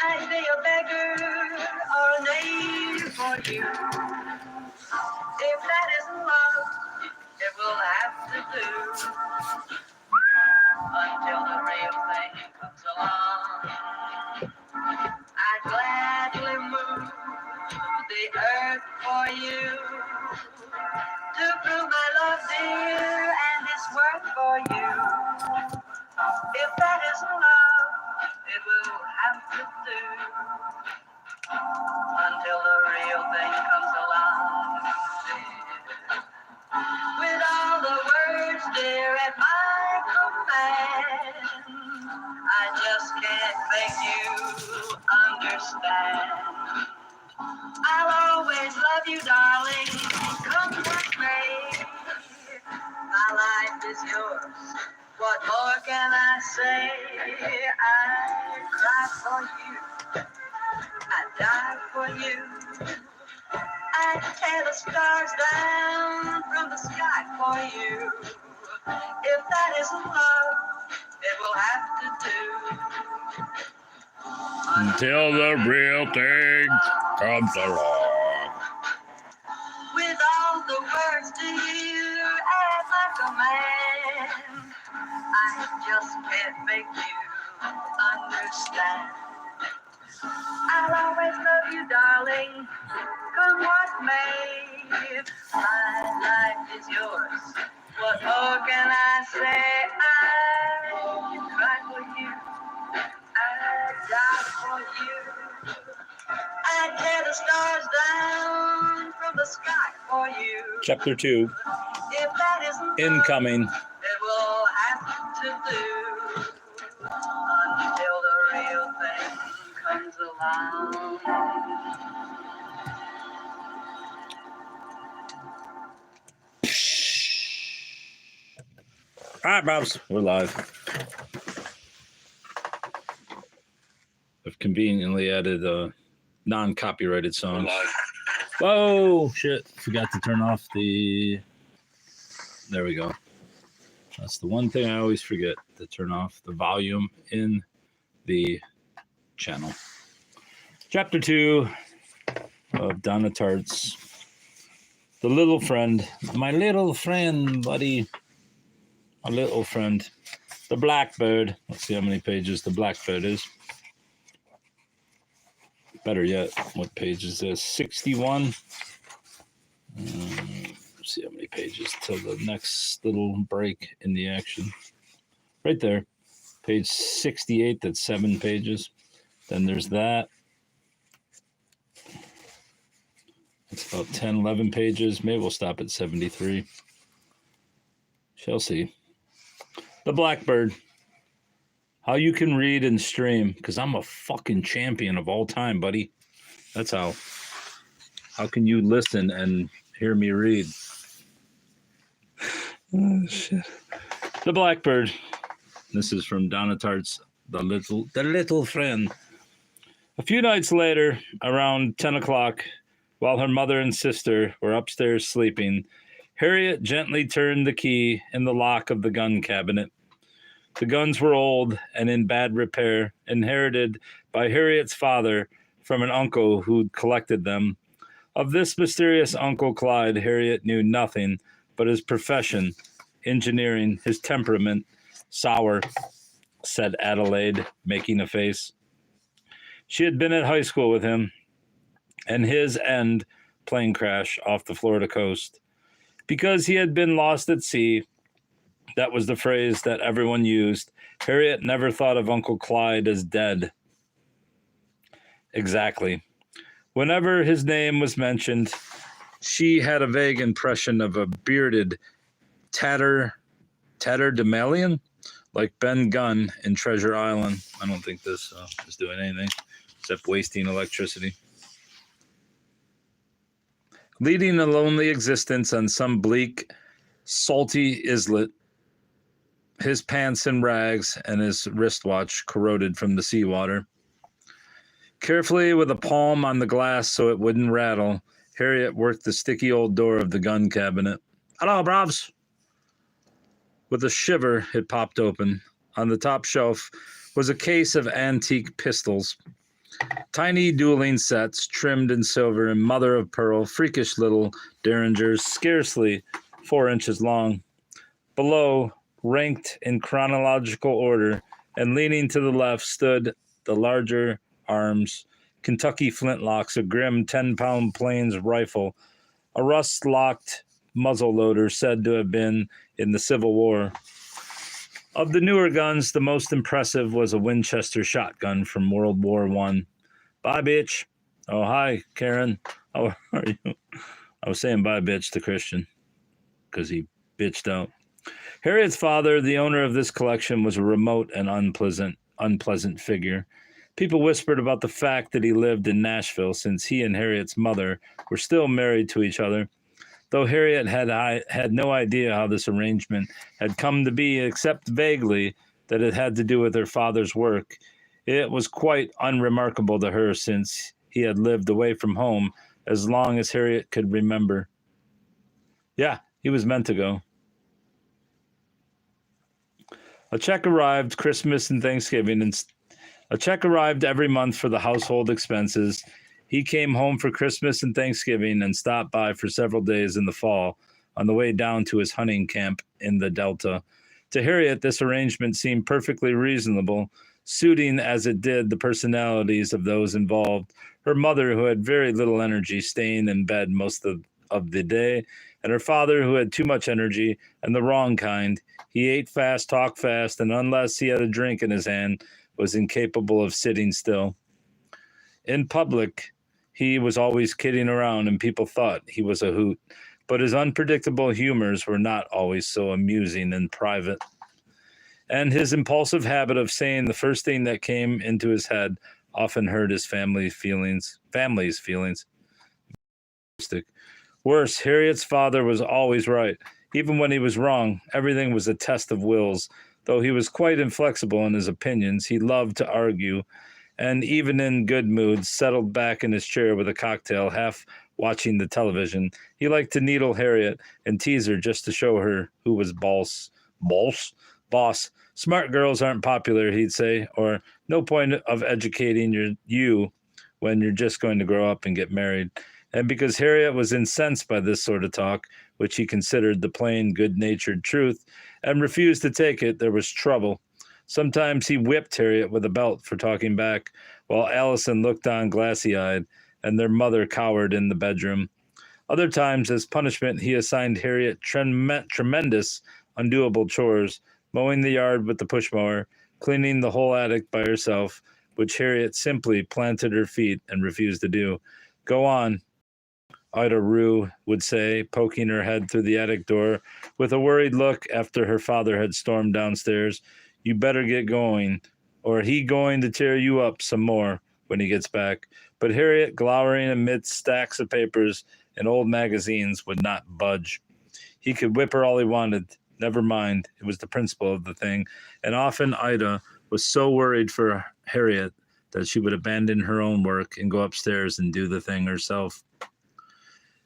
I'd be a beggar or a knave for you. If that isn't love, it will have to do until the real thing comes along. I'd gladly move the earth for you to prove my love, dear, and its worth for you. If that isn't love, it will have to do until the real thing comes along. With all the words, dear, at my command, I just can't make you understand. I'll always love you, darling, come what may. My life is yours, what more can I say? I cry for you, I die for you. I tear the stars down from the sky for you. If that isn't love, it will have to do until the real thing comes along. With all the words to you at my command, I just can't make you understand. I'll always love you, darling, come what may. My life is yours, what more can I say? I cry for you, I die for you. I tear the stars down from the sky for you. Chapter 2. If that isn't incoming. Love, it will have to do until the real thing comes along. All right, Bobs, we're live. I've conveniently added non-copyrighted songs. Whoa, shit. Forgot to turn off the... There we go. That's the one thing I always forget, to turn off the volume in the channel. Chapter 2 of Donna Tartt's The Little Friend. My little friend, buddy. My little friend. The Blackbird. Let's see how many pages the Blackbird is. Better yet, what page is this? 61. Let's see how many pages till the next little break in the action. Right there. Page 68, that's 7 pages. Then there's that. It's about 10, 11 pages. Maybe we'll stop at 73. Shall see. The Blackbird. How you can read and stream, because I'm a fucking champion of all time, buddy. That's how. How can you listen and hear me read? Oh, shit. The Blackbird. This is from Donna Tartt's The Little Friend. A few nights later, around 10 o'clock, while her mother and sister were upstairs sleeping, Harriet gently turned the key in the lock of the gun cabinet. The guns were old and in bad repair, inherited by Harriet's father from an uncle who'd collected them. Of this mysterious Uncle Clyde, Harriet knew nothing but his profession, engineering, his temperament. Sour, said Adelaide, making a face. She had been at high school with him, and his end plane crash off the Florida coast. Because he had been lost at sea, that was the phrase that everyone used. Harriet never thought of Uncle Clyde as dead. Exactly. Whenever his name was mentioned, she had a vague impression of a bearded tatterdemalion, like Ben Gunn in Treasure Island. I don't think this is doing anything except wasting electricity. Leading a lonely existence on some bleak, salty islet, his pants in rags and his wristwatch corroded from the seawater. Carefully, with a palm on the glass so it wouldn't rattle, Harriet worked the sticky old door of the gun cabinet. Hello, Brobs. With a shiver, it popped open. On the top shelf was a case of antique pistols. Tiny dueling sets, trimmed in silver and mother of pearl, freakish little derringers, scarcely 4 inches long. Below, ranked in chronological order, and leaning to the left stood the larger arms, Kentucky flintlocks, a grim 10-pound Plains rifle, a rust-locked muzzleloader said to have been in the Civil War. Of the newer guns, the most impressive was a Winchester shotgun from World War I. Bye, bitch. Oh, hi, Karen. How are you? I was saying bye, bitch, to Christian because he bitched out. Harriet's father, the owner of this collection, was a remote and unpleasant figure. People whispered about the fact that he lived in Nashville since he and Harriet's mother were still married to each other, though Harriet had no idea how this arrangement had come to be, except vaguely that it had to do with her father's work. It was quite unremarkable to her since he had lived away from home as long as Harriet could remember. Yeah, he was meant to go. A check arrived Christmas and Thanksgiving, and a check arrived every month for the household expenses. He came home for Christmas and Thanksgiving and stopped by for several days in the fall on the way down to his hunting camp in the Delta. To Harriet, this arrangement seemed perfectly reasonable, suiting as it did the personalities of those involved. Her mother, who had very little energy, staying in bed most of the day, and her father, who had too much energy and the wrong kind. He ate fast, talked fast, and unless he had a drink in his hand, was incapable of sitting still. In public, he was always kidding around, and people thought he was a hoot, but his unpredictable humors were not always so amusing in private. And his impulsive habit of saying the first thing that came into his head often hurt his family's feelings. Worse, Harriet's father was always right. Even when he was wrong, everything was a test of wills. Though he was quite inflexible in his opinions, he loved to argue, and even in good moods, settled back in his chair with a cocktail, half watching the television. He liked to needle Harriet and tease her just to show her who was boss. Smart girls aren't popular, he'd say, or no point of educating you when you're just going to grow up and get married. And because Harriet was incensed by this sort of talk, which he considered the plain, good-natured truth, and refused to take it, there was trouble. Sometimes he whipped Harriet with a belt for talking back, while Allison looked on glassy-eyed, and their mother cowered in the bedroom. Other times, as punishment, he assigned Harriet tremendous, undoable chores, mowing the yard with the push-mower, cleaning the whole attic by herself, which Harriet simply planted her feet and refused to do. Go on, Ida Rue would say, poking her head through the attic door with a worried look after her father had stormed downstairs. You better get going, or he going to tear you up some more when he gets back. But Harriet, glowering amidst stacks of papers and old magazines, would not budge. He could whip her all he wanted. Never mind. It was the principle of the thing. And often Ida was so worried for Harriet that she would abandon her own work and go upstairs and do the thing herself.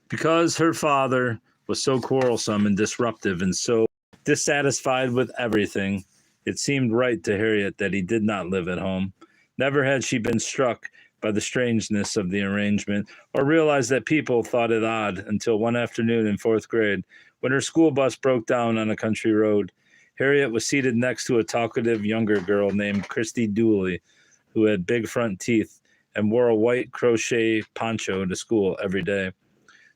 Because her father was so quarrelsome and disruptive and so dissatisfied with everything, it seemed right to Harriet that he did not live at home. Never had she been struck by the strangeness of the arrangement or realized that people thought it odd until one afternoon in 4th grade when her school bus broke down on a country road. Harriet was seated next to a talkative younger girl named Christy Dooley, who had big front teeth and wore a white crochet poncho to school every day.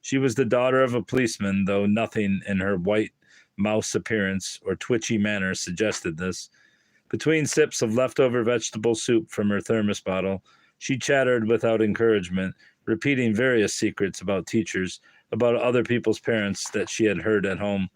She was the daughter of a policeman, though nothing in her white mouse appearance or twitchy manner suggested this. Between sips of leftover vegetable soup from her thermos bottle, she chattered without encouragement, repeating various secrets about teachers, about other people's parents that she had heard at home.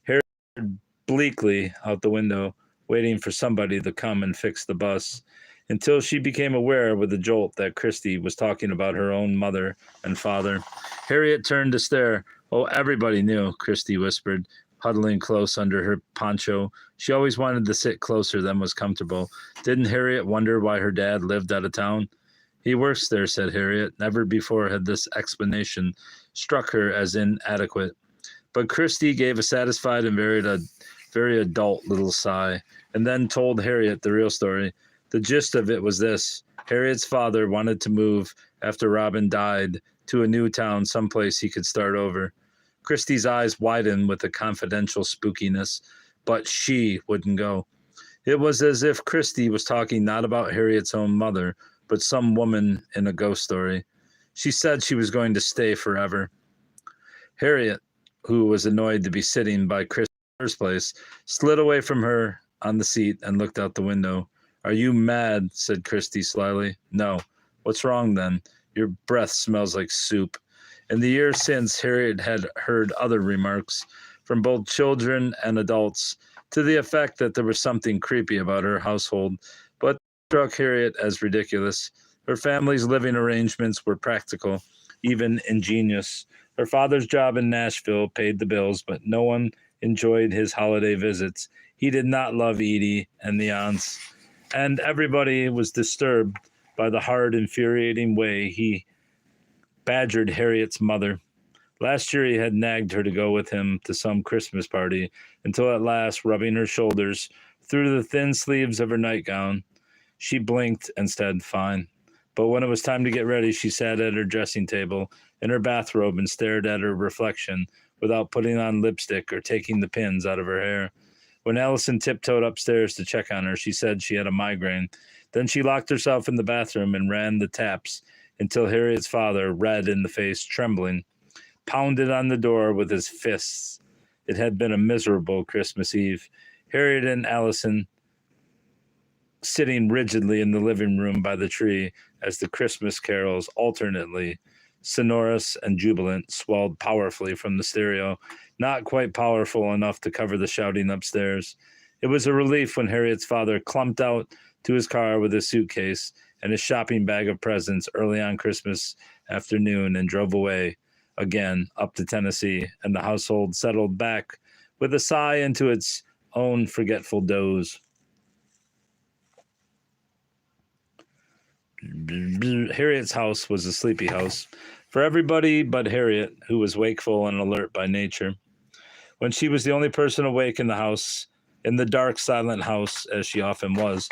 Harriet stared bleakly out the window, waiting for somebody to come and fix the bus, until she became aware with a jolt that Christy was talking about her own mother and father. Harriet turned to stare. Oh, everybody knew, Christy whispered, huddling close under her poncho. She always wanted to sit closer than was comfortable. Didn't Harriet wonder why her dad lived out of town? He works there, said Harriet. Never before had this explanation struck her as inadequate. But Christy gave a satisfied and very adult little sigh, and then told Harriet the real story. The gist of it was this. Harriet's father wanted to move after Robin died to a new town, someplace he could start over. Christy's eyes widened with a confidential spookiness, but she wouldn't go. It was as if Christy was talking not about Harriet's own mother, but some woman in a ghost story. She said she was going to stay forever. Harriet, who was annoyed to be sitting by Chris in the first place, slid away from her on the seat and looked out the window. "Are you mad?" said Christy slyly. "No." "What's wrong then? Your breath smells like soup." In the years since, Harriet had heard other remarks from both children and adults to the effect that there was something creepy about her household, but struck Harriet as ridiculous. Her family's living arrangements were practical, even ingenious. Her father's job in Nashville paid the bills, but no one enjoyed his holiday visits. He did not love Edie and the aunts, and everybody was disturbed by the hard, infuriating way he badgered Harriet's mother. Last year he had nagged her to go with him to some Christmas party, until at last, rubbing her shoulders through the thin sleeves of her nightgown, she blinked and said, "Fine." But when it was time to get ready, she sat at her dressing table in her bathrobe and stared at her reflection without putting on lipstick or taking the pins out of her hair. When Allison tiptoed upstairs to check on her, she said she had a migraine. Then she locked herself in the bathroom and ran the taps until Harriet's father, red in the face, trembling, pounded on the door with his fists. It had been a miserable Christmas Eve. Harriet and Allison sitting rigidly in the living room by the tree as the Christmas carols, alternately sonorous and jubilant, swelled powerfully from the stereo, not quite powerful enough to cover the shouting upstairs. It was a relief when Harriet's father clumped out to his car with his suitcase and his shopping bag of presents early on Christmas afternoon and drove away again up to Tennessee, and the household settled back with a sigh into its own forgetful doze. Harriet's house was a sleepy house for everybody but Harriet, who was wakeful and alert by nature. When she was the only person awake in the house, in the dark, silent house, as she often was,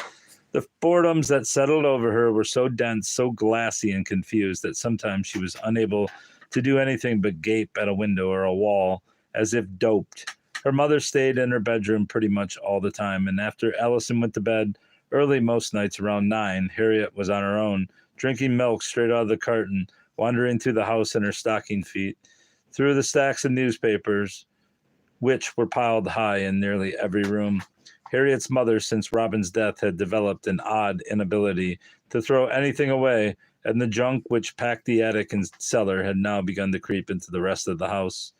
the boredoms that settled over her were so dense, so glassy and confused that sometimes she was unable to do anything but gape at a window or a wall, as if doped. Her mother stayed in her bedroom pretty much all the time, and after Allison went to bed early most nights around 9, Harriet was on her own, drinking milk straight out of the carton, wandering through the house in her stocking feet, through the stacks of newspapers, which were piled high in nearly every room. Harriet's mother, since Robin's death, had developed an odd inability to throw anything away, and the junk which packed the attic and cellar had now begun to creep into the rest of the house.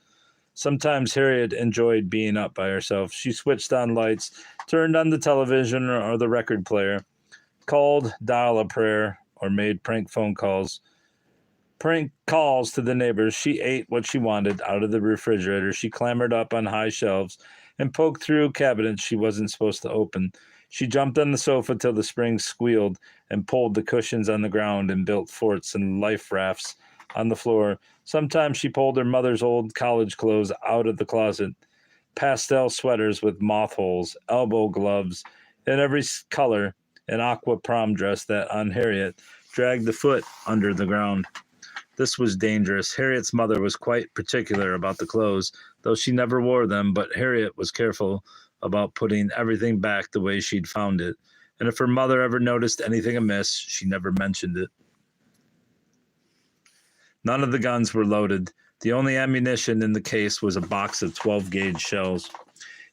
Sometimes Harriet enjoyed being up by herself. She switched on lights, turned on the television or the record player, called dial a prayer, or made prank calls to the neighbors. She ate what she wanted out of the refrigerator. She clambered up on high shelves and poked through cabinets she wasn't supposed to open. She jumped on the sofa till the springs squealed and pulled the cushions on the ground and built forts and life rafts on the floor. Sometimes she pulled her mother's old college clothes out of the closet, pastel sweaters with moth holes, elbow gloves in every color, an aqua prom dress that, on Harriet, dragged the foot under the ground. This was dangerous. Harriet's mother was quite particular about the clothes, though she never wore them, but Harriet was careful about putting everything back the way she'd found it, and if her mother ever noticed anything amiss, she never mentioned it. None of the guns were loaded. The only ammunition in the case was a box of 12-gauge shells.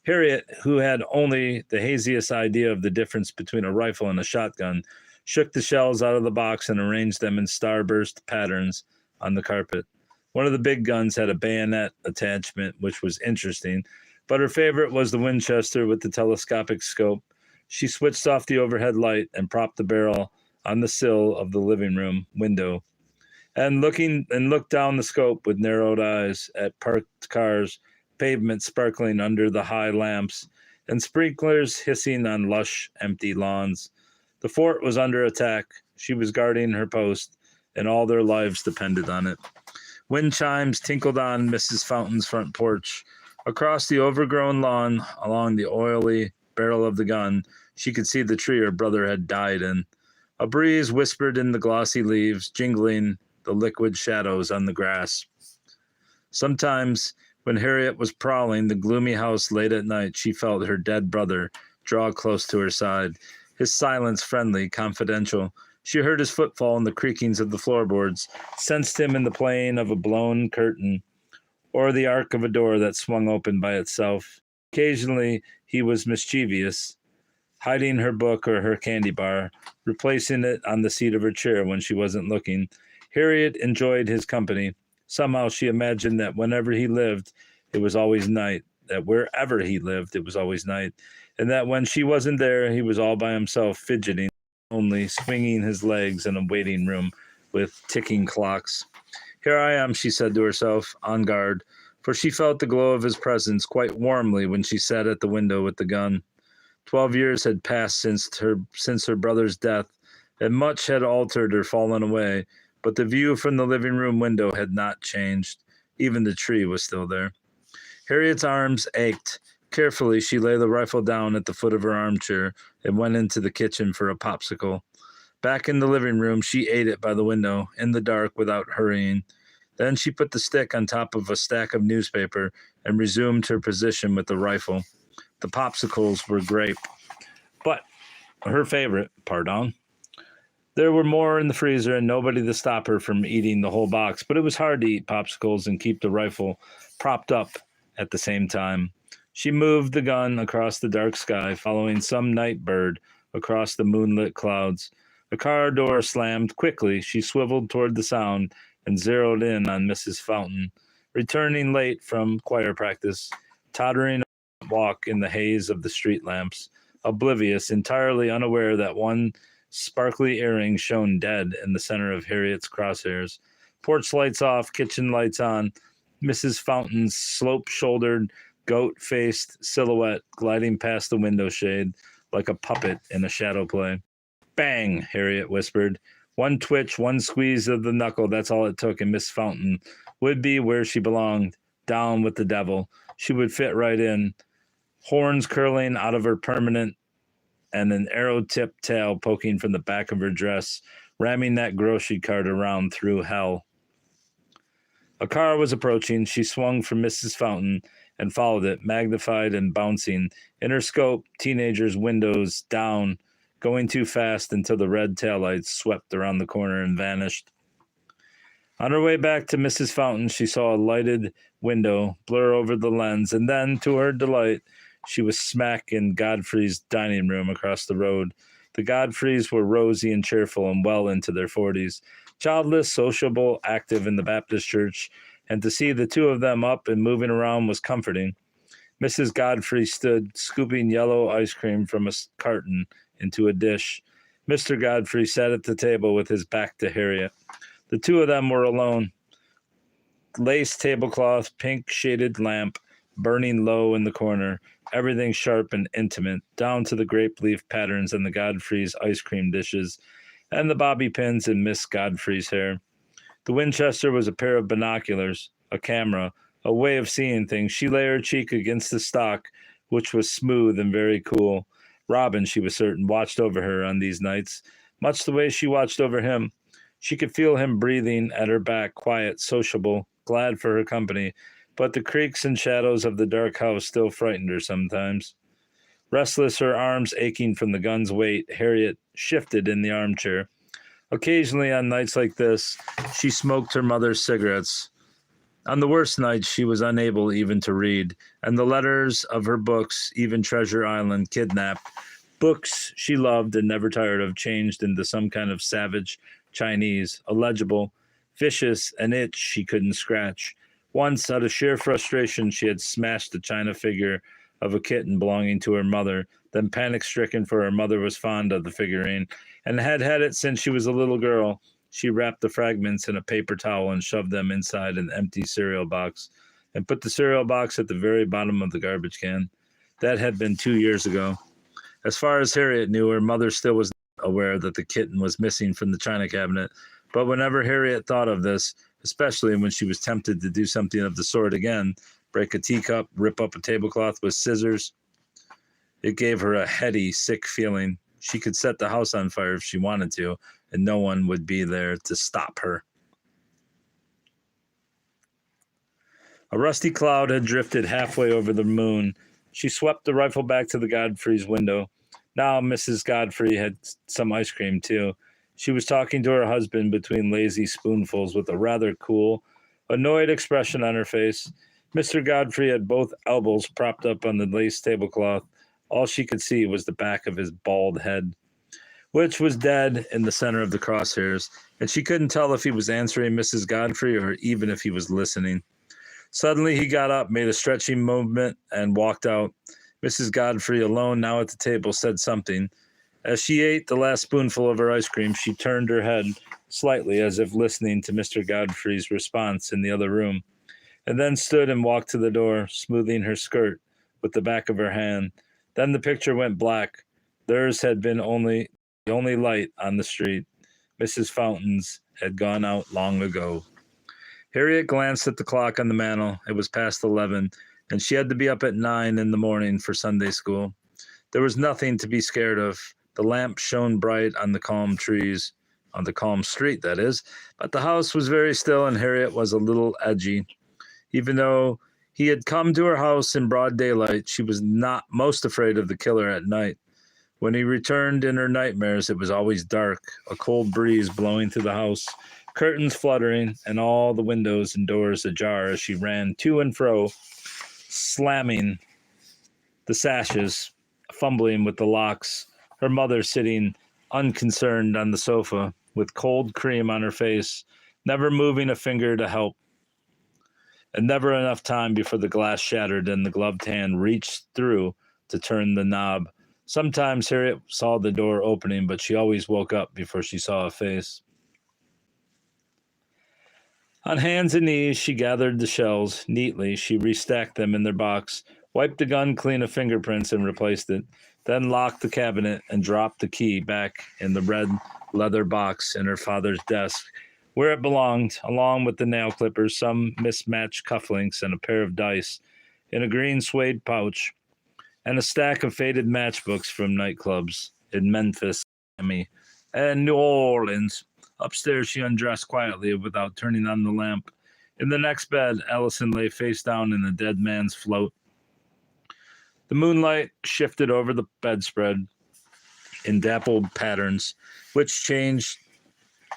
Harriet, who had only the haziest idea of the difference between a rifle and a shotgun, shook the shells out of the box and arranged them in starburst patterns on the carpet. One of the big guns had a bayonet attachment, which was interesting, but her favorite was the Winchester with the telescopic scope. She switched off the overhead light and propped the barrel on the sill of the living room window, and looked down the scope with narrowed eyes at parked cars, pavement sparkling under the high lamps, and sprinklers hissing on lush, empty lawns. The fort was under attack. She was guarding her post, and all their lives depended on it. Wind chimes tinkled on Mrs. Fountain's front porch. Across the overgrown lawn, along the oily barrel of the gun, she could see the tree her brother had died in. A breeze whispered in the glossy leaves, jingling the liquid shadows on the grass. Sometimes, when Harriet was prowling the gloomy house late at night, she felt her dead brother draw close to her side, his silence friendly, confidential. She heard his footfall in the creakings of the floorboards, sensed him in the playing of a blown curtain, or the arc of a door that swung open by itself. Occasionally, he was mischievous, hiding her book or her candy bar, replacing it on the seat of her chair when she wasn't looking. Harriet enjoyed his company. Somehow she imagined that whenever he lived, it was always night, that wherever he lived, it was always night, and that when she wasn't there, he was all by himself, fidgeting, only swinging his legs in a waiting room with ticking clocks. Here I am, she said to herself, on guard, for she felt the glow of his presence quite warmly when she sat at the window with the gun. 12 years had passed since her brother's death, and much had altered or fallen away, but the view from the living room window had not changed. Even the tree was still there. Harriet's arms ached. Carefully, she lay the rifle down at the foot of her armchair and went into the kitchen for a popsicle. Back in the living room, she ate it by the window, in the dark, without hurrying. Then she put the stick on top of a stack of newspaper and resumed her position with the rifle. The popsicles were grape, but her favorite, pardon. There were more in the freezer and nobody to stop her from eating the whole box, but it was hard to eat popsicles and keep the rifle propped up at the same time. She moved the gun across the dark sky, following some night bird across the moonlit clouds. The car door slammed quickly. She swiveled toward the sound and zeroed in on Mrs. Fountain, returning late from choir practice, tottering walk in the haze of the street lamps, oblivious, entirely unaware that one sparkly earring shone dead in the center of Harriet's crosshairs. Porch lights off, kitchen lights on, Mrs. Fountain's slope-shouldered, goat-faced silhouette gliding past the window shade like a puppet in a shadow play. Bang, Harriet whispered. One twitch, one squeeze of the knuckle, that's all it took, and Miss Fountain would be where she belonged, down with the devil. She would fit right in, horns curling out of her permanent and an arrow-tipped tail poking from the back of her dress, ramming that grocery cart around through hell. A car was approaching. She swung from Mrs. Fountain and followed it, magnified and bouncing. In her scope, teenagers' windows down, going too fast until the red taillights swept around the corner and vanished. On her way back to Mrs. Fountain, she saw a lighted window blur over the lens, and then, to her delight, she was smack in Godfrey's dining room across the road. The Godfreys were rosy and cheerful and well into their 40s, childless, sociable, active in the Baptist church, and to see the two of them up and moving around was comforting. Mrs. Godfrey stood scooping yellow ice cream from a carton into a dish. Mr. Godfrey sat at the table with his back to Harriet. The two of them were alone. Lace tablecloth, pink shaded lamp, burning low in the corner, everything sharp and intimate, down to the grape leaf patterns in the Godfrey's ice cream dishes, and the bobby pins in Miss Godfrey's hair. The Winchester was a pair of binoculars, a camera, a way of seeing things. She lay her cheek against the stock, which was smooth and very cool. Robin, she was certain, watched over her on these nights, much the way she watched over him. She could feel him breathing at her back, quiet, sociable, glad for her company, but the creaks and shadows of the dark house still frightened her sometimes. Restless, her arms aching from the gun's weight, Harriet shifted in the armchair. Occasionally, on nights like this, she smoked her mother's cigarettes. On the worst nights, she was unable even to read, and the letters of her books, even Treasure Island, Kidnapped, books she loved and never tired of, changed into some kind of savage Chinese, illegible, vicious, an itch she couldn't scratch. Once, out of sheer frustration, she had smashed the china figure of a kitten belonging to her mother, then panic-stricken for her mother was fond of the figurine, and had had it since she was a little girl. She wrapped the fragments in a paper towel and shoved them inside an empty cereal box, and put the cereal box at the very bottom of the garbage can. That had been 2 years ago. As far as Harriet knew, her mother still was aware that the kitten was missing from the china cabinet, but whenever Harriet thought of this, especially when she was tempted to do something of the sort again, break a teacup, rip up a tablecloth with scissors, it gave her a heady, sick feeling. she could set the house on fire if she wanted to, and no one would be there to stop her. A rusty cloud had drifted halfway over the moon. She swept the rifle back to the Godfrey's window. Now Mrs. Godfrey had some ice cream, too. She was talking to her husband between lazy spoonfuls with a rather cool, annoyed expression on her face. Mr. Godfrey had both elbows propped up on the lace tablecloth. All she could see was the back of his bald head, which was dead in the center of the crosshairs, and she couldn't tell if he was answering Mrs. Godfrey or even if he was listening. Suddenly he got up, made a stretching movement, and walked out. Mrs. Godfrey, alone now at the table, said something. As she ate the last spoonful of her ice cream, she turned her head slightly as if listening to Mr. Godfrey's response in the other room, and then stood and walked to the door, smoothing her skirt with the back of her hand. Then the picture went black. Theirs had been the only light on the street. Mrs. Fountain's had gone out long ago. Harriet glanced at the clock on the mantel. It was past 11, and she had to be up at 9 in the morning for Sunday school. There was nothing to be scared of. The lamp shone bright on the calm trees, on the calm street, that is, but the house was very still, and Harriet was a little edgy. Even though he had come to her house in broad daylight, she was not most afraid of the killer at night. When he returned in her nightmares, it was always dark, a cold breeze blowing through the house, curtains fluttering, and all the windows and doors ajar as she ran to and fro, slamming the sashes, fumbling with the locks, her mother sitting unconcerned on the sofa with cold cream on her face, never moving a finger to help, and never enough time before the glass shattered and the gloved hand reached through to turn the knob. Sometimes Harriet saw the door opening, but she always woke up before she saw a face. On hands and knees, she gathered the shells. Neatly, she restacked them in their box, wiped the gun clean of fingerprints and replaced it, then locked the cabinet and dropped the key back in the red leather box in her father's desk, where it belonged, along with the nail clippers, some mismatched cufflinks, and a pair of dice in a green suede pouch, and a stack of faded matchbooks from nightclubs in Memphis, Miami, and New Orleans. Upstairs, she undressed quietly without turning on the lamp. In the next bed, Allison lay face down in a dead man's float. The moonlight shifted over the bedspread in dappled patterns, which changed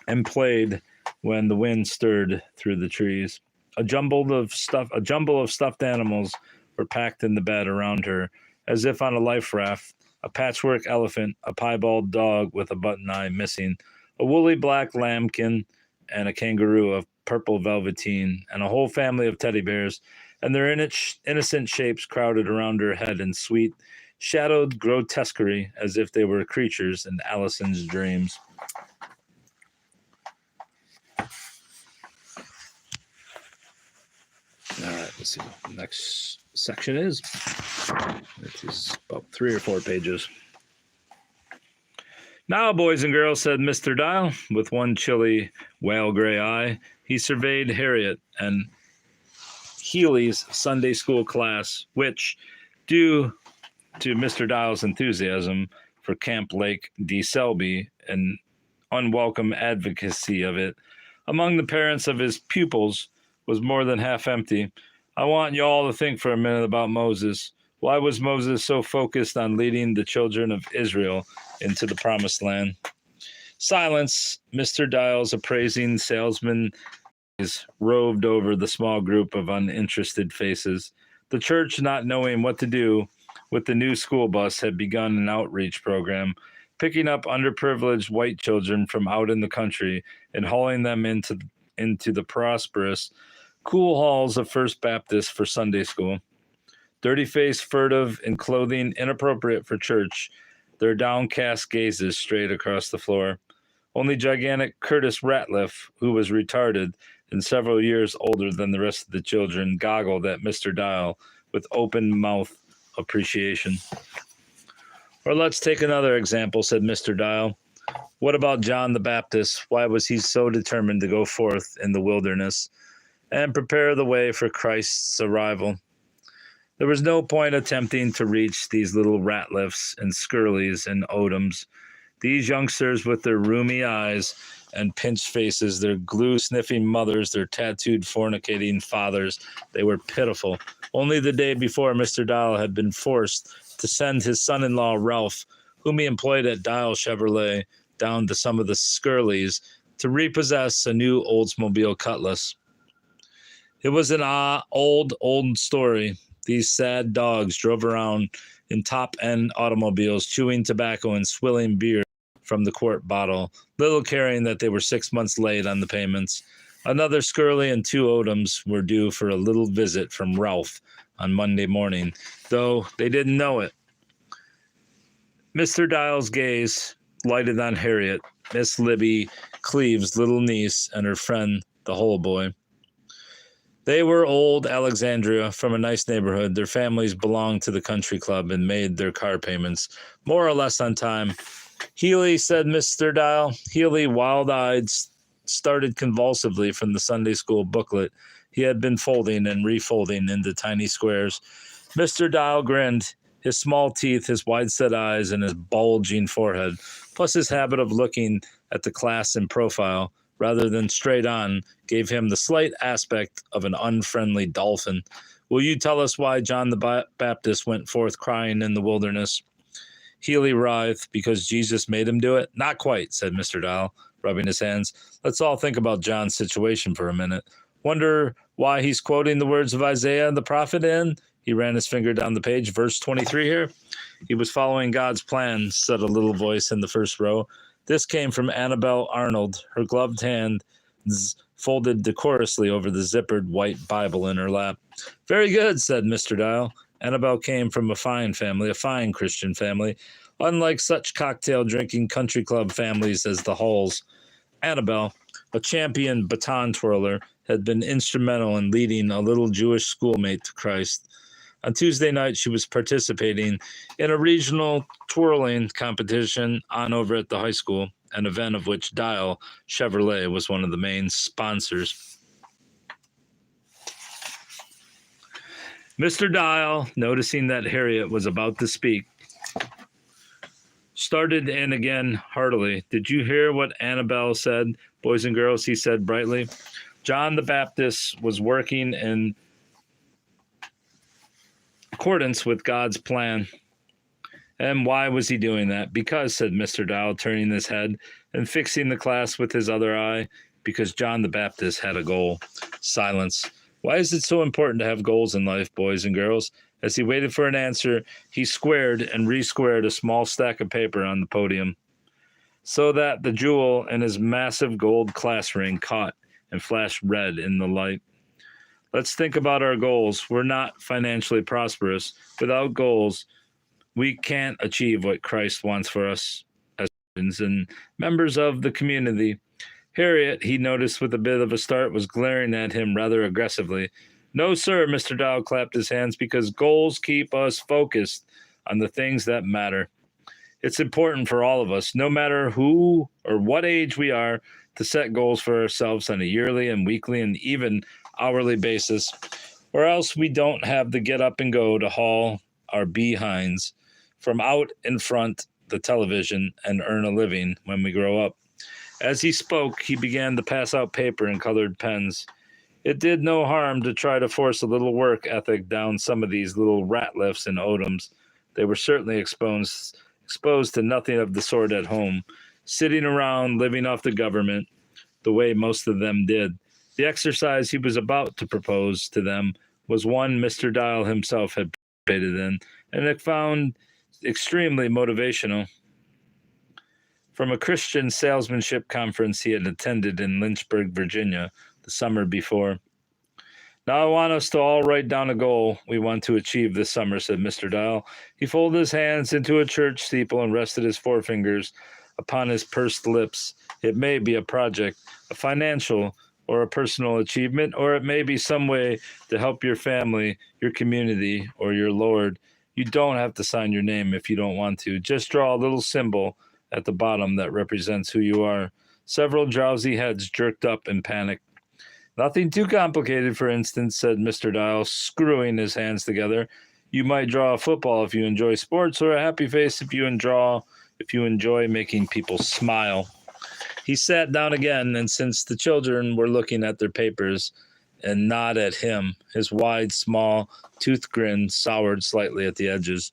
and played when the wind stirred through the trees. A jumble of stuffed animals were packed in the bed around her, as if on a life raft. A patchwork elephant, a piebald dog with a button eye missing, a woolly black lambkin, and a kangaroo of purple velveteen, and a whole family of teddy bears, and their innocent shapes crowded around her head in sweet, shadowed grotesquerie, as if they were creatures in Allison's dreams. All right, let's see what the next section is. It is about 3 or 4 pages. Now, boys and girls, said Mr. Dial, with one chilly, whale gray eye. He surveyed Harriet and Healy's Sunday school class, which, due to Mr. Dial's enthusiasm for Camp Lake D. Selby and unwelcome advocacy of it among the parents of his pupils, was more than half empty. I want you all to think for a minute about Moses. Why was Moses so focused on leading the children of Israel into the promised land? Silence. Mr. Dial's appraising salesman roved over the small group of uninterested faces. The church, not knowing what to do with the new school bus, had begun an outreach program, picking up underprivileged white children from out in the country and hauling them into the prosperous, cool halls of First Baptist for Sunday school. Dirty-faced, furtive, in clothing inappropriate for church, their downcast gazes strayed across the floor. Only gigantic Curtis Ratliff, who was retarded and several years older than the rest of the children, goggled at Mr. Dial with open-mouth appreciation. Or let's take another example, said Mr. Dial. What about John the Baptist? Why was he so determined to go forth in the wilderness and prepare the way for Christ's arrival? There was no point attempting to reach these little Ratliffs and Skirleys and Odoms. These youngsters with their rheumy eyes and pinched faces, their glue-sniffing mothers, their tattooed fornicating fathers, they were pitiful. Only the day before, Mr. Dial had been forced to send his son-in-law, Ralph, whom he employed at Dial Chevrolet, down to some of the Skirleys to repossess a new Oldsmobile Cutlass. It was an old story. These sad dogs drove around in top-end automobiles, chewing tobacco and swilling beer from the quart bottle, little caring that they were 6 months late on the payments. Another Skirley and 2 Odoms were due for a little visit from Ralph on Monday morning, though they didn't know it. Mr. Dial's gaze lighted on Harriet, Miss Libby Cleve's little niece, and her friend, the Hole Boy. They were old Alexandria from a nice neighborhood. Their families belonged to the country club and made their car payments more or less on time. Healy, said Mr. Dial. Healy, wild-eyed, started convulsively from the Sunday school booklet he had been folding and refolding into tiny squares. Mr. Dial grinned, his small teeth, his wide-set eyes, and his bulging forehead, plus his habit of looking at the class in profile rather than straight on, gave him the slight aspect of an unfriendly dolphin. Will you tell us why John the Baptist went forth crying in the wilderness? Healy writhed. Because Jesus made him do it? Not quite, said Mr. Dial, rubbing his hands. Let's all think about John's situation for a minute. Wonder why he's quoting the words of Isaiah the prophet in? He ran his finger down the page, verse 23 here. He was following God's plan, said a little voice in the first row. This came from Annabelle Arnold, her gloved hands folded decorously over the zippered white Bible in her lap. Very good, said Mr. Dial. Annabelle came from a fine family, a fine Christian family, unlike such cocktail-drinking country club families as the Halls. Annabelle, a champion baton twirler, had been instrumental in leading a little Jewish schoolmate to Christ. On Tuesday night, she was participating in a regional twirling competition on over at the high school, an event of which Dial Chevrolet was one of the main sponsors. Mr. Dial, noticing that Harriet was about to speak, started in again heartily. Did you hear what Annabelle said, boys and girls? He said brightly. John the Baptist was working in accordance with God's plan. And why was he doing that? Because, said Mr. Dial, turning his head and fixing the class with his other eye, because John the Baptist had a goal. Silence. Why is it so important to have goals in life, boys and girls? As he waited for an answer, he squared and re-squared a small stack of paper on the podium, so that the jewel in his massive gold class ring caught and flashed red in the light. Let's think about our goals. We're not financially prosperous. Without goals, we can't achieve what Christ wants for us as Christians and members of the community. Harriet, he noticed with a bit of a start, was glaring at him rather aggressively. No, sir, Mr. Dial clapped his hands, because goals keep us focused on the things that matter. It's important for all of us, no matter who or what age we are, to set goals for ourselves on a yearly and weekly and even hourly basis, or else we don't have the get up and go to haul our behinds from out in front the television and earn a living when we grow up. As he spoke, he began to pass out paper and colored pens. It did no harm to try to force a little work ethic down some of these little Ratliffs and Odoms. They were certainly exposed to nothing of the sort at home, sitting around living off the government the way most of them did. The exercise he was about to propose to them was one Mr. Dial himself had participated in, and it found extremely motivational. From a Christian salesmanship conference he had attended in Lynchburg, Virginia, the summer before. Now I want us to all write down a goal we want to achieve this summer, said Mr. Dial. He folded his hands into a church steeple and rested his forefingers upon his pursed lips. It may be a project, a financial or a personal achievement, or it may be some way to help your family, your community, or your Lord. You don't have to sign your name if you don't want to. Just draw a little symbol at the bottom that represents who you are. Several drowsy heads jerked up in panic. Nothing too complicated, for instance, said Mr. Dial, screwing his hands together. You might draw a football if you enjoy sports, or a happy face if you enjoy making people smile. He sat down again, and since the children were looking at their papers and not at him, his wide, small, toothed grin soured slightly at the edges.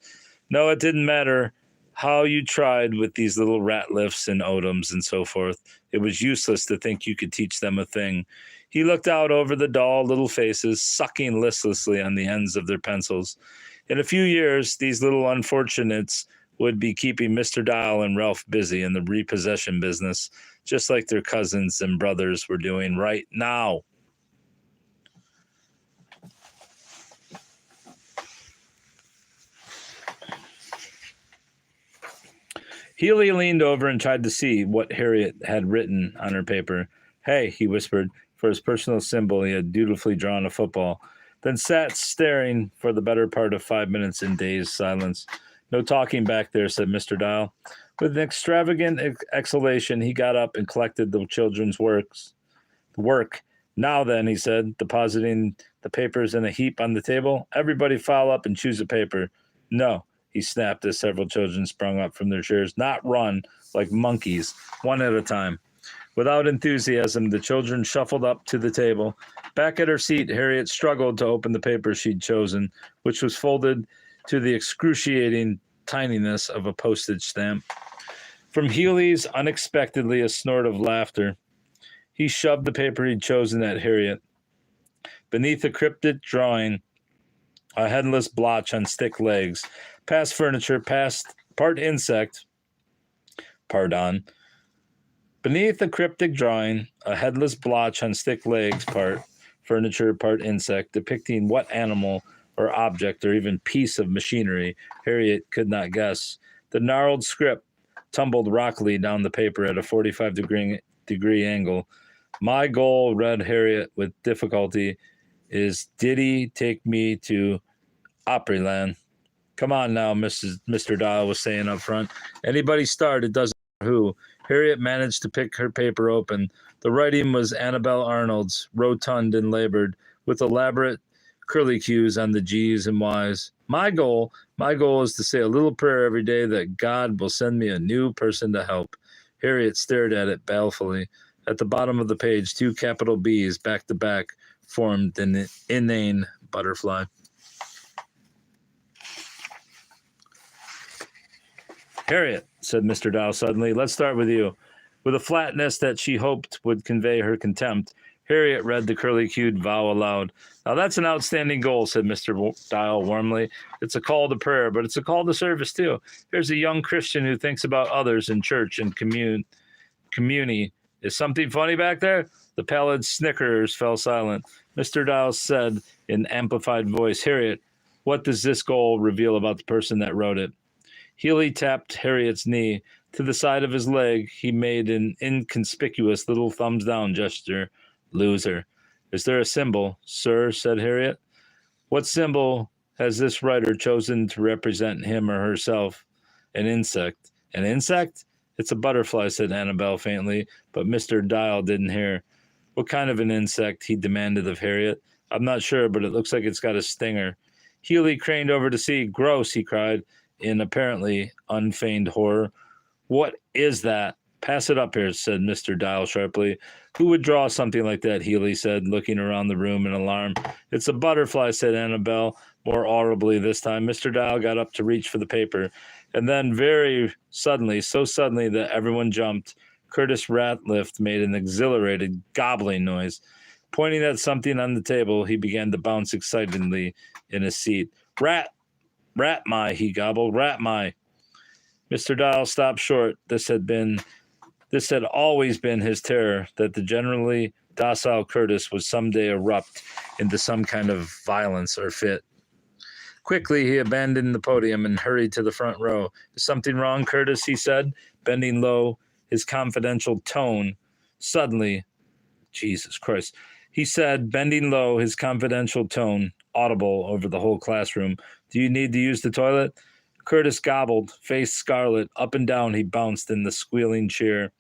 No, it didn't matter how you tried with these little rat lifts and odoms and so forth. It was useless to think you could teach them a thing. He looked out over the dull little faces, sucking listlessly on the ends of their pencils. In a few years, these little unfortunates would be keeping Mr. Dial and Ralph busy in the repossession business, just like their cousins and brothers were doing right now. Healy leaned over and tried to see what Harriet had written on her paper. Hey, he whispered. For his personal symbol, he had dutifully drawn a football, then sat staring for the better part of 5 minutes in dazed silence. No talking back there, said Mr. Dial. With an extravagant exhalation, he got up and collected the children's work. Now then, he said, depositing the papers in a heap on the table, everybody file up and choose a paper. No, he snapped as several children sprung up from their chairs. Not run like monkeys, one at a time. Without enthusiasm, the children shuffled up to the table. Back at her seat, Harriet struggled to open the paper she'd chosen, which was folded to the excruciating tininess of a postage stamp. From Healy's, unexpectedly, a snort of laughter. He shoved the paper he'd chosen at Harriet. Beneath a cryptic drawing, a headless blotch on stick legs, past furniture, past part insect, Beneath the cryptic drawing, a headless blotch on stick legs, part furniture, part insect, depicting what animal or object or even piece of machinery, Harriet could not guess. The gnarled script tumbled rockily down the paper at a 45-degree angle. My goal, read Harriet with difficulty, is did he take me to Opryland? Come on now, Mr. Dial was saying up front. Anybody start, it doesn't matter who. Harriet managed to pick her paper open. The writing was Annabelle Arnold's, rotund and labored, with elaborate curlicues on the G's and Y's. My goal is to say a little prayer every day that God will send me a new person to help. Harriet stared at it balefully. At the bottom of the page, 2 capital B's back to back formed an inane butterfly. Harriet, said Mr. Dial suddenly, let's start with you. With a flatness that she hoped would convey her contempt, Harriet read the curly-cued vow aloud. Now that's an outstanding goal, said Mr. Dial warmly. It's a call to prayer, but it's a call to service too. Here's a young Christian who thinks about others in church and community. Is something funny back there? The pallid snickerers fell silent. Mr. Dial said in amplified voice, Harriet, what does this goal reveal about the person that wrote it? Healy tapped Harriet's knee. To the side of his leg, he made an inconspicuous little thumbs-down gesture. Loser. Is there a symbol, sir? Said Harriet. What symbol has this writer chosen to represent him or herself? An insect. An insect? It's a butterfly, said Annabelle faintly, but Mr. Dial didn't hear. What kind of an insect? He demanded of Harriet. I'm not sure, but it looks like it's got a stinger. Healy craned over to see. Gross, he cried, in apparently unfeigned horror. What is that? Pass it up here, said Mr. Dial sharply. Who would draw something like that? Healy said, looking around the room in alarm. It's a butterfly, said Annabelle, more audibly this time. Mr. Dial got up to reach for the paper, and then very suddenly, so suddenly that everyone jumped, Curtis Ratliff made an exhilarated gobbling noise. Pointing at something on the table, he began to bounce excitedly in his seat. Rat my, he gobbled, rat my. Mr. Dial stopped short. This had always been his terror, that the generally docile Curtis would someday erupt into some kind of violence or fit. Quickly, he abandoned the podium and hurried to the front row. Is something wrong, Curtis? He said, bending low, his confidential tone suddenly, Jesus Christ, he said, bending low, his confidential tone audible over the whole classroom. Do you need to use the toilet? Curtis gobbled, face scarlet. Up and down he bounced in the squealing chair,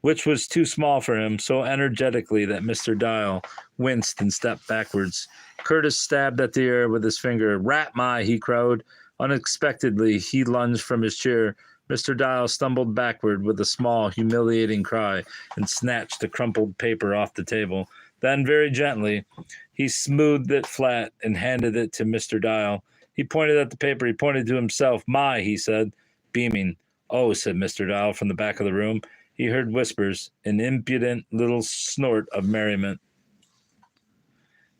which was too small for him, so energetically that Mr. Dial winced and stepped backwards. Curtis stabbed at the air with his finger. Rat my, he crowed. Unexpectedly, he lunged from his chair. Mr. Dial stumbled backward with a small, humiliating cry and snatched the crumpled paper off the table. Then, very gently, he smoothed it flat and handed it to Mr. Dial. He pointed at the paper. He pointed to himself. My, he said, beaming. Oh, said Mr. Dial from the back of the room. He heard whispers, an impudent little snort of merriment.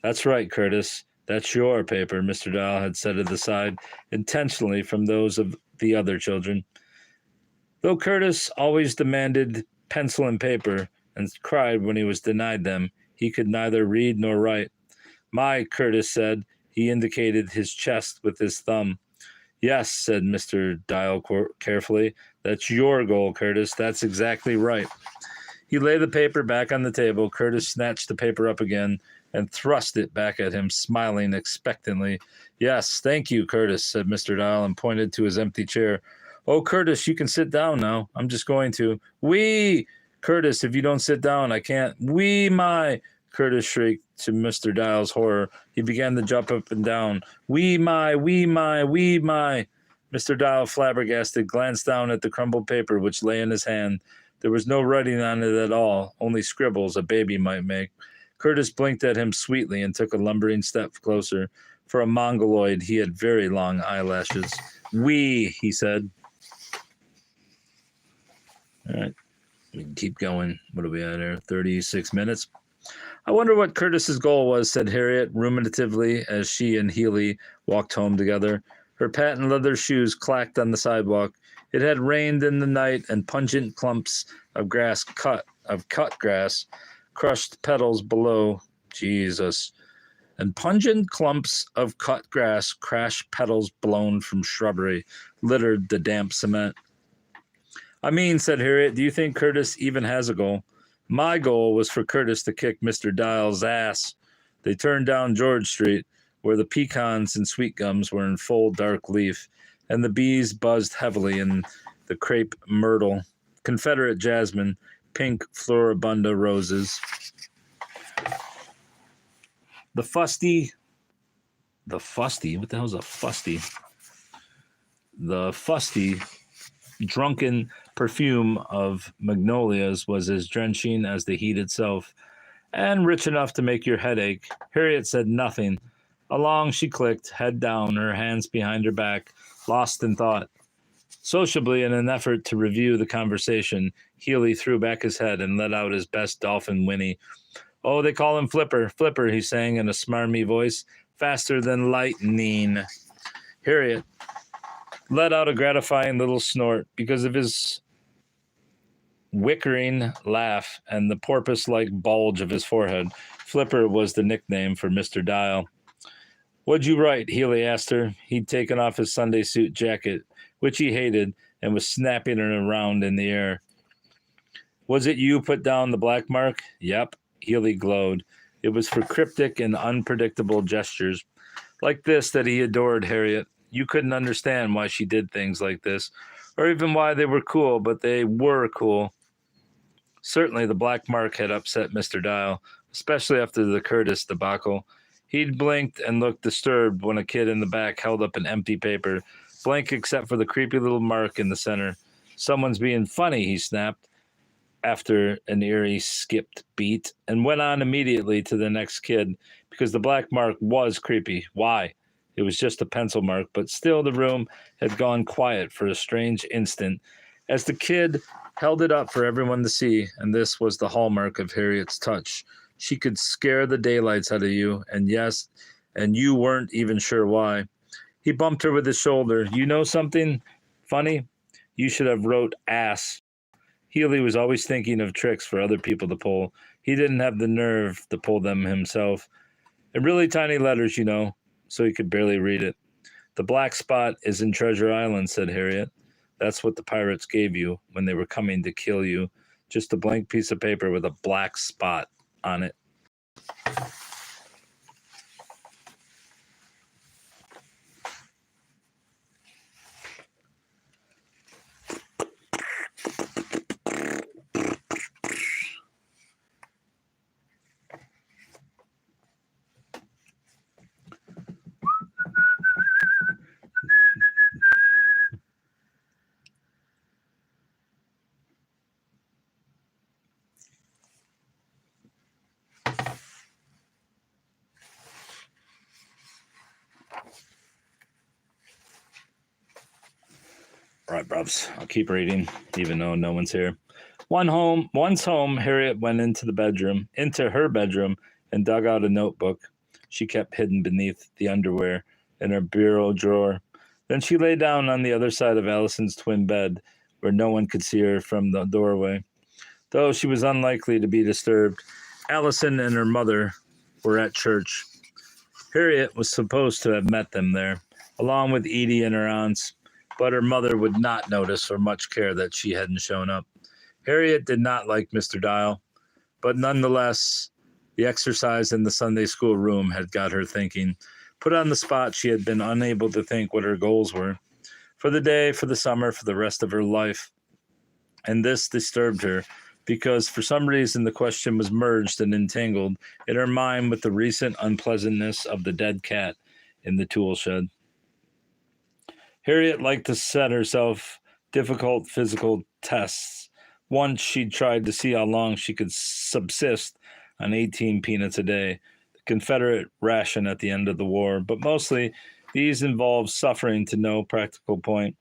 That's right, Curtis. That's your paper, Mr. Dial had set it aside intentionally from those of the other children. Though Curtis always demanded pencil and paper and cried when he was denied them, he could neither read nor write. My, Curtis said. He indicated his chest with his thumb. Yes, said Mr. Dial carefully. That's your goal, Curtis. That's exactly right. He laid the paper back on the table. Curtis snatched the paper up again and thrust it back at him, smiling expectantly. Yes, thank you, Curtis, said Mr. Dial and pointed to his empty chair. Oh, Curtis, you can sit down now. I'm just going to. Wee! Curtis, if you don't sit down, I can't. Wee, my! Curtis shrieked to Mr. Dial's horror. He began to jump up and down. Wee, my, wee, my, wee, my. Mr. Dial, flabbergasted, glanced down at the crumpled paper which lay in his hand. There was no writing on it at all, only scribbles a baby might make. Curtis blinked at him sweetly and took a lumbering step closer. For a mongoloid, he had very long eyelashes. Wee, he said. All right, we can keep going. What are we at here? 36 minutes. I wonder what Curtis's goal was, said Harriet ruminatively as she and Healy walked home together. Her patent leather shoes clacked on the sidewalk. It had rained in the night, and pungent clumps of cut grass, crushed petals below. Jesus. And pungent clumps of cut grass, crashed petals blown from shrubbery, littered the damp cement. I mean, said Harriet, do you think Curtis even has a goal? My goal was for Curtis to kick Mr. Dial's ass. They turned down George Street, where the pecans and sweet gums were in full dark leaf, and the bees buzzed heavily in the crepe myrtle, Confederate jasmine, pink floribunda roses. The fusty, what the hell is a fusty? The fusty, drunken perfume of magnolias was as drenching as the heat itself, and rich enough to make your head ache. Harriet said nothing. Along she clicked, head down, her hands behind her back, lost in thought. Sociably, in an effort to review the conversation, Healy threw back his head and let out his best dolphin whinny. Oh, they call him Flipper, Flipper, he sang in a smarmy voice, faster than lightning. Harriet let out a gratifying little snort because of his wickering laugh and the porpoise-like bulge of his forehead. Flipper was the nickname for Mr. Dial. What'd you write? Healy asked her. He'd taken off his Sunday suit jacket, which he hated, and was snapping it around in the air. Was it you put down the black mark? Yep, Healy glowed. It was for cryptic and unpredictable gestures, like this, that he adored Harriet. You couldn't understand why she did things like this, or even why they were cool, but they were cool. Certainly the black mark had upset Mr. Dial, especially after the Curtis debacle. He'd blinked and looked disturbed when a kid in the back held up an empty paper, blank except for the creepy little mark in the center. Someone's being funny, he snapped, after an eerie skipped beat, and went on immediately to the next kid, because the black mark was creepy. Why? It was just a pencil mark, but still the room had gone quiet for a strange instant as the kid held it up for everyone to see, and this was the hallmark of Harriet's touch. She could scare the daylights out of you, and yes, and you weren't even sure why. He bumped her with his shoulder. You know something funny? You should have wrote ass. Healy was always thinking of tricks for other people to pull. He didn't have the nerve to pull them himself. In really tiny letters, you know, so he could barely read it. The black spot is in Treasure Island, said Harriet. That's what the pirates gave you when they were coming to kill you. Just a blank piece of paper with a black spot on it. Right, bruvs. I'll keep reading, even though no one's here. Once home, Harriet went into her bedroom, and dug out a notebook she kept hidden beneath the underwear in her bureau drawer. Then she lay down on the other side of Allison's twin bed, where no one could see her from the doorway. Though she was unlikely to be disturbed, Allison and her mother were at church. Harriet was supposed to have met them there, along with Edie and her aunts, but her mother would not notice or much care that she hadn't shown up. Harriet did not like Mr. Dial, but nonetheless, the exercise in the Sunday school room had got her thinking. Put on the spot, she had been unable to think what her goals were for the day, for the summer, for the rest of her life. And this disturbed her, because for some reason the question was merged and entangled in her mind with the recent unpleasantness of the dead cat in the tool shed. Harriet liked to set herself difficult physical tests. Once she tried to see how long she could subsist on 18 peanuts a day, the Confederate ration at the end of the war, but mostly these involved suffering to no practical point.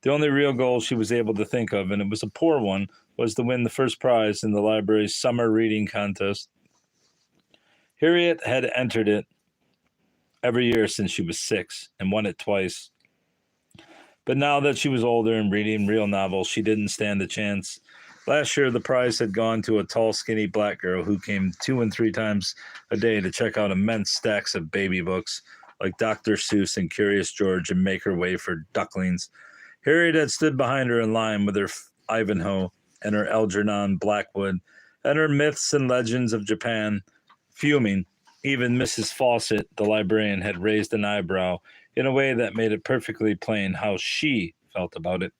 The only real goal she was able to think of, and it was a poor one, was to win the first prize in the library's summer reading contest. Harriet had entered it every year since she was 6 and won it twice. But now that she was older and reading real novels, she didn't stand a chance. Last year, the prize had gone to a tall, skinny black girl who came 2 and 3 times a day to check out immense stacks of baby books like Dr. Seuss and Curious George and make her way for ducklings. Harriet had stood behind her in line with her Ivanhoe and her Algernon Blackwood and her Myths and Legends of Japan, fuming. Even Mrs. Fawcett, the librarian, had raised an eyebrow in a way that made it perfectly plain how she felt about it.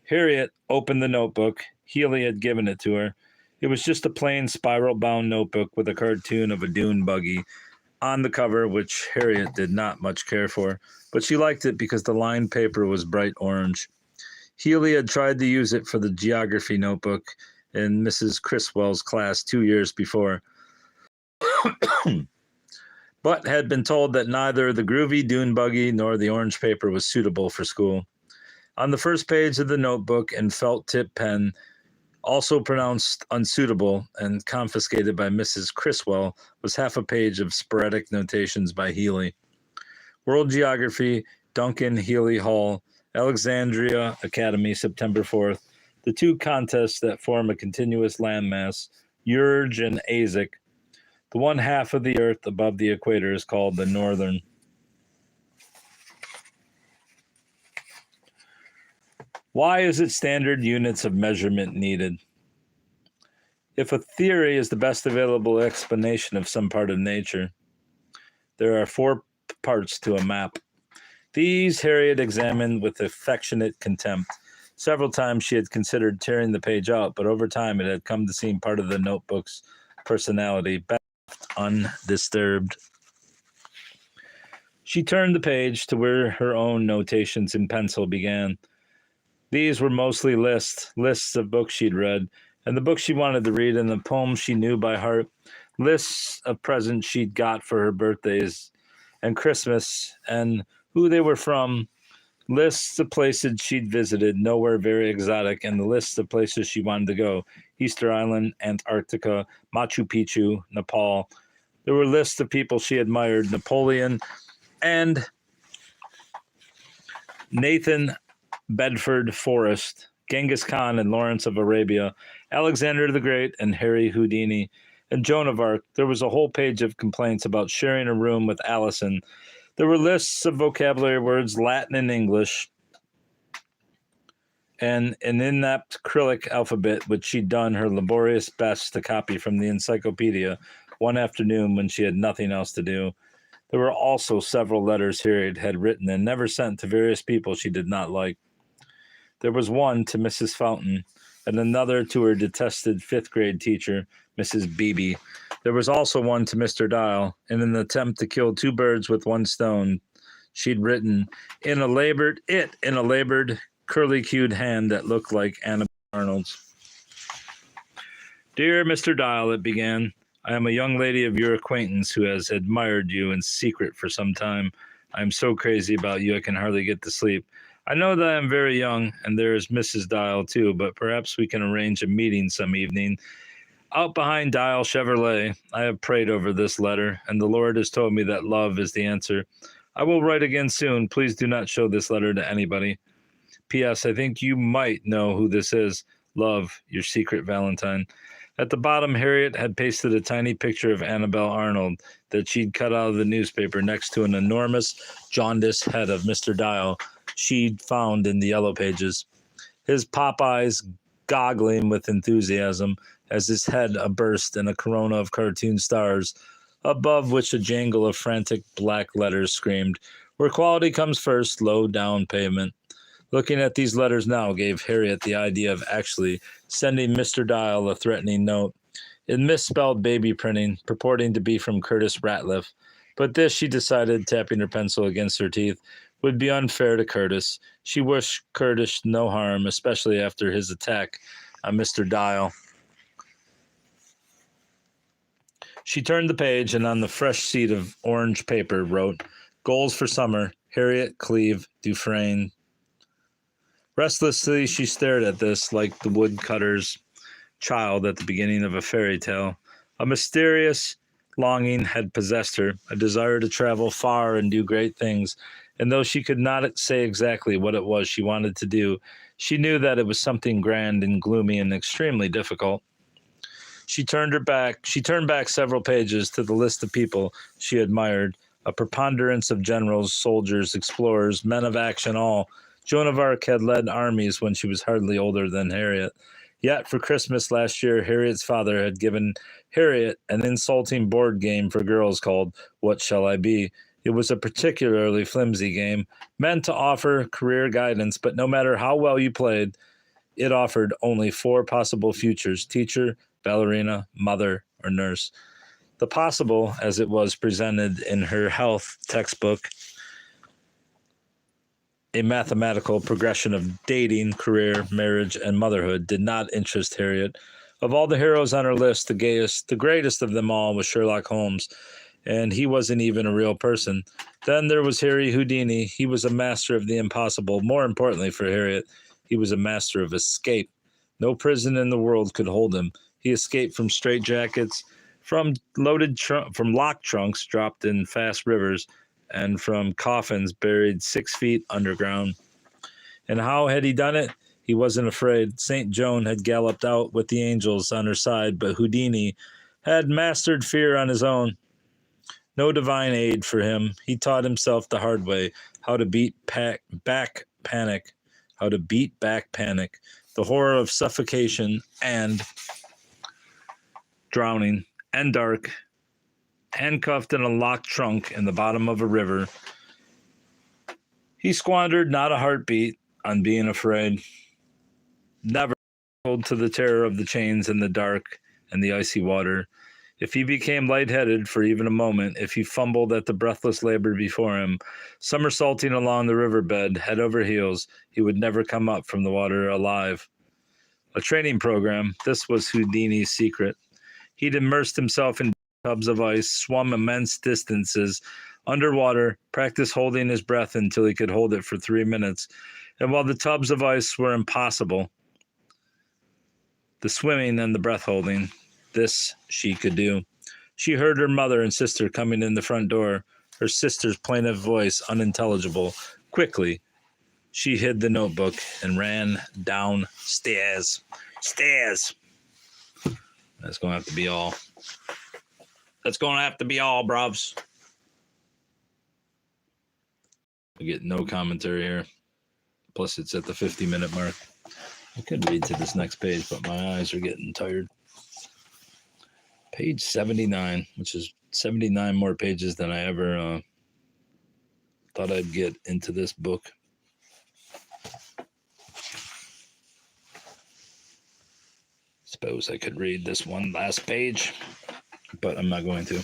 Harriet opened the notebook. Healy had given it to her. It was just a plain spiral-bound notebook with a cartoon of a dune buggy on the cover, which Harriet did not much care for, but she liked it because the lined paper was bright orange. Healy had tried to use it for the geography notebook in Mrs. Criswell's class 2 years before, but had been told that neither the groovy dune buggy nor the orange paper was suitable for school. On the first page of the notebook in felt-tip pen, also pronounced unsuitable and confiscated by Mrs. Criswell, was half a page of sporadic notations by Healy. World Geography, Duncan Healy Hall, Alexandria Academy, September 4th. The 2 contests that form a continuous landmass, Urge and Azek. The one half of the Earth above the equator is called the Northern. Why is it standard units of measurement needed? If a theory is the best available explanation of some part of nature, there are 4 parts to a map. These Harriet examined with affectionate contempt. Several times she had considered tearing the page out, but over time it had come to seem part of the notebook's personality, best undisturbed. She turned the page to where her own notations in pencil began. These were mostly lists of books she'd read, and the books she wanted to read, and the poems she knew by heart, lists of presents she'd got for her birthdays and Christmas, and who they were from, lists of places she'd visited, nowhere very exotic, and the lists of places she wanted to go, Easter Island, Antarctica, Machu Picchu, Nepal. There were lists of people she admired, Napoleon and Nathan Bedford Forrest, Genghis Khan and Lawrence of Arabia, Alexander the Great and Harry Houdini, and Joan of Arc. There was a whole page of complaints about sharing a room with Allison. There were lists of vocabulary words, Latin and English, and an inept Cyrillic alphabet, which she'd done her laborious best to copy from the encyclopedia one afternoon when she had nothing else to do. There were also several letters Harriet had written and never sent to various people she did not like. There was one to Mrs. Fountain and another to her detested 5th grade teacher, Mrs. Beebe. There was also one to Mr. Dial, in an attempt to kill 2 birds with 1 stone. She'd written in a labored, curly-cued hand that looked like Anna Arnold's. Dear Mr. Dial, it began, I am a young lady of your acquaintance who has admired you in secret for some time. I am so crazy about you I can hardly get to sleep. I know that I'm very young, and there is Mrs. Dial too, but perhaps we can arrange a meeting some evening. Out behind Dial Chevrolet, I have prayed over this letter, and the Lord has told me that love is the answer. I will write again soon. Please do not show this letter to anybody. P.S. I think you might know who this is. Love, your secret Valentine. At the bottom, Harriet had pasted a tiny picture of Annabelle Arnold that she'd cut out of the newspaper next to an enormous jaundiced head of Mr. Dial she'd found in the yellow pages. His pop eyes goggling with enthusiasm as his head aburst in a corona of cartoon stars, above which a jangle of frantic black letters screamed, "Where quality comes first, low down payment." Looking at these letters now gave Harriet the idea of actually sending Mr. Dial a threatening note, in misspelled baby printing, purporting to be from Curtis Ratliff. But this, she decided, tapping her pencil against her teeth, would be unfair to Curtis. She wished Curtis no harm, especially after his attack on Mr. Dial. She turned the page and on the fresh sheet of orange paper wrote, "Goals for summer, Harriet Cleve Dufresne." Restlessly, she stared at this like the woodcutter's child at the beginning of a fairy tale. A mysterious longing had possessed her, a desire to travel far and do great things, and though she could not say exactly what it was she wanted to do, she knew that it was something grand and gloomy and extremely difficult. She turned back several pages to the list of people she admired, a preponderance of generals, soldiers, explorers, men of action, all. Joan of Arc had led armies when she was hardly older than Harriet. Yet for Christmas last year, Harriet's father had given Harriet an insulting board game for girls called What Shall I Be? It was a particularly flimsy game, meant to offer career guidance, but no matter how well you played, it offered only 4 possible futures: teacher, ballerina, mother, or nurse. The possible, as it was presented in her health textbook, a mathematical progression of dating, career, marriage, and motherhood, did not interest Harriet. Of all the heroes on her list, the greatest of them all was Sherlock Holmes, and he wasn't even a real person. Then there was Harry Houdini. He was a master of the impossible. More importantly for Harriet, he was a master of escape. No prison in the world could hold him. He escaped from straitjackets, from locked trunks dropped in fast rivers, and from coffins buried 6 feet underground. And how had he done it? He wasn't afraid. St. Joan had galloped out with the angels on her side, but Houdini had mastered fear on his own. No divine aid for him. He taught himself the hard way how to beat back panic, the horror of suffocation and drowning and dark, handcuffed in a locked trunk in the bottom of a river. He squandered not a heartbeat on being afraid. Never to the terror of the chains in the dark and the icy water. If he became lightheaded for even a moment, if he fumbled at the breathless labor before him, somersaulting along the riverbed, head over heels, he would never come up from the water alive. A training program, this was Houdini's secret. He'd immersed himself in tubs of ice, swum immense distances underwater, practiced holding his breath until he could hold it for 3 minutes. And while the tubs of ice were impossible, the swimming and the breath holding, this she could do. She heard her mother and sister coming in the front door, her sister's plaintive voice unintelligible. Quickly, she hid the notebook and ran downstairs. Stairs. That's going to have to be all. That's going to have to be all, bruvs. I get no commentary here. Plus, it's at the 50-minute mark. I could read to this next page, but my eyes are getting tired. Page 79, which is 79 more pages than I ever thought I'd get into this book. Suppose I could read this one last page, but I'm not going to.